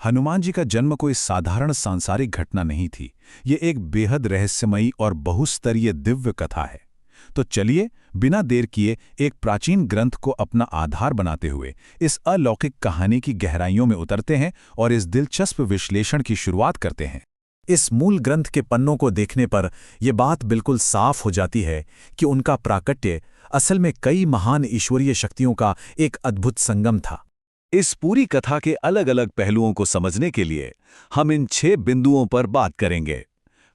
हनुमान जी का जन्म कोई साधारण सांसारिक घटना नहीं थी। ये एक बेहद रहस्यमयी और बहुस्तरीय दिव्य कथा है। तो चलिए बिना देर किए एक प्राचीन ग्रंथ को अपना आधार बनाते हुए इस अलौकिक कहानी की गहराइयों में उतरते हैं और इस दिलचस्प विश्लेषण की शुरुआत करते हैं। इस मूल ग्रंथ के पन्नों को देखने पर यह बात बिल्कुल साफ हो जाती है कि उनका प्राकट्य असल में कई महान ईश्वरीय शक्तियों का एक अद्भुत संगम था। इस पूरी कथा के अलग अलग पहलुओं को समझने के लिए हम इन 6 बिंदुओं पर बात करेंगे।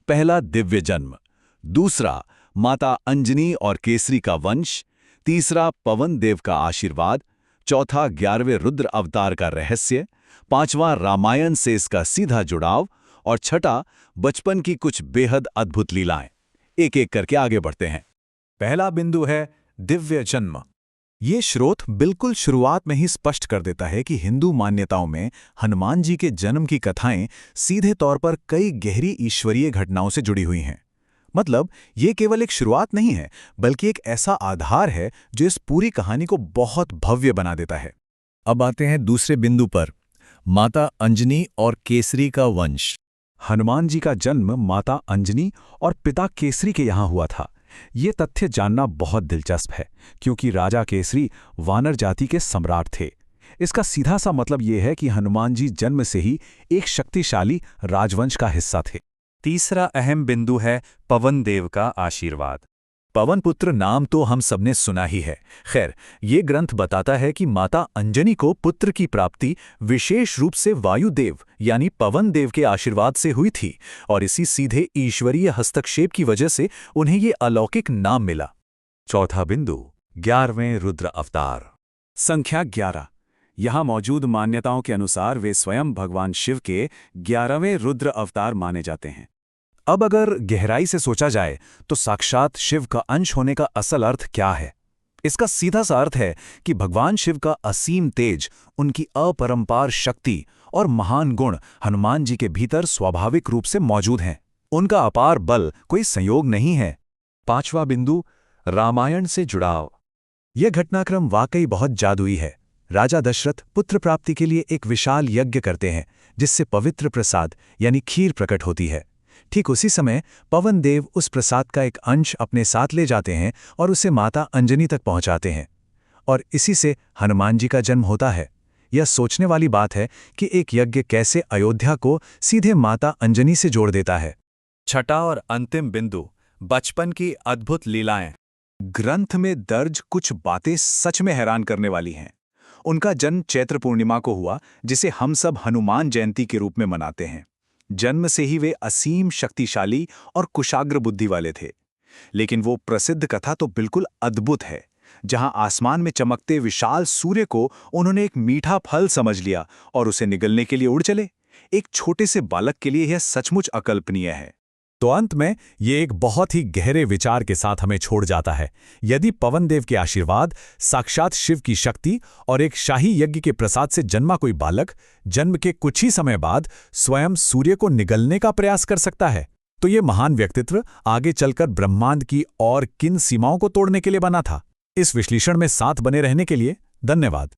पहला, दिव्य जन्म। दूसरा, माता अंजनी और केसरी का वंश। तीसरा, पवन देव का आशीर्वाद। चौथा, 11वें रुद्र अवतार का रहस्य। पांचवां, रामायण से इसका सीधा जुड़ाव। और छठा, बचपन की कुछ बेहद अद्भुत लीलाएं। एक एक करके आगे बढ़ते हैं। पहला बिंदु है दिव्य जन्म। ये स्रोत बिल्कुल शुरुआत में ही स्पष्ट कर देता है कि हिंदू मान्यताओं में हनुमान जी के जन्म की कथाएं सीधे तौर पर कई गहरी ईश्वरीय घटनाओं से जुड़ी हुई हैं। मतलब ये केवल एक शुरुआत नहीं है, बल्कि एक ऐसा आधार है जो इस पूरी कहानी को बहुत भव्य बना देता है। अब आते हैं दूसरे बिंदु पर, माता अंजनी और केसरी का वंश। हनुमान जी का जन्म माता अंजनी और पिता केसरी के यहाँ हुआ था। ये तथ्य जानना बहुत दिलचस्प है, क्योंकि राजा केसरी वानर जाति के सम्राट थे। इसका सीधा सा मतलब ये है कि हनुमान जी जन्म से ही एक शक्तिशाली राजवंश का हिस्सा थे। तीसरा अहम बिंदु है पवन देव का आशीर्वाद। पवन पुत्र नाम तो हम सबने सुना ही है। खैर, ये ग्रंथ बताता है कि माता अंजनी को पुत्र की प्राप्ति विशेष रूप से वायुदेव यानी पवन देव के आशीर्वाद से हुई थी, और इसी सीधे ईश्वरीय हस्तक्षेप की वजह से उन्हें ये अलौकिक नाम मिला। चौथा बिंदु, 11वें रुद्र अवतार। संख्या 11। यहाँ मौजूद मान्यताओं के अनुसार वे स्वयं भगवान शिव के 11वें रुद्र अवतार माने जाते हैं। अब अगर गहराई से सोचा जाए तो साक्षात शिव का अंश होने का असल अर्थ क्या है? इसका सीधा सा अर्थ है कि भगवान शिव का असीम तेज, उनकी अपरंपार शक्ति और महान गुण हनुमान जी के भीतर स्वाभाविक रूप से मौजूद हैं। उनका अपार बल कोई संयोग नहीं है। पांचवा बिंदु, रामायण से जुड़ाव। यह घटनाक्रम वाकई बहुत जादुई है। राजा दशरथ पुत्र प्राप्ति के लिए एक विशाल यज्ञ करते हैं, जिससे पवित्र प्रसाद यानी खीर प्रकट होती है। ठीक उसी समय पवन देव उस प्रसाद का एक अंश अपने साथ ले जाते हैं और उसे माता अंजनी तक पहुंचाते हैं, और इसी से हनुमान जी का जन्म होता है। यह सोचने वाली बात है कि एक यज्ञ कैसे अयोध्या को सीधे माता अंजनी से जोड़ देता है। छठा और अंतिम बिंदु, बचपन की अद्भुत लीलाएं। ग्रंथ में दर्ज कुछ बातें सच में हैरान करने वाली हैं। उनका जन्म चैत्र पूर्णिमा को हुआ, जिसे हम सब हनुमान जयंती के रूप में मनाते हैं। जन्म से ही वे असीम शक्तिशाली और कुशाग्र बुद्धि वाले थे। लेकिन वो प्रसिद्ध कथा तो बिल्कुल अद्भुत है, जहां आसमान में चमकते विशाल सूर्य को उन्होंने एक मीठा फल समझ लिया और उसे निगलने के लिए उड़ चले। एक छोटे से बालक के लिए यह सचमुच अकल्पनीय है। तो अंत में ये एक बहुत ही गहरे विचार के साथ हमें छोड़ जाता है। यदि पवन देव के आशीर्वाद, साक्षात शिव की शक्ति और एक शाही यज्ञ के प्रसाद से जन्मा कोई बालक जन्म के कुछ ही समय बाद स्वयं सूर्य को निगलने का प्रयास कर सकता है, तो ये महान व्यक्तित्व आगे चलकर ब्रह्मांड की और किन सीमाओं को तोड़ने के लिए बना था। इस विश्लेषण में साथ बने रहने के लिए धन्यवाद।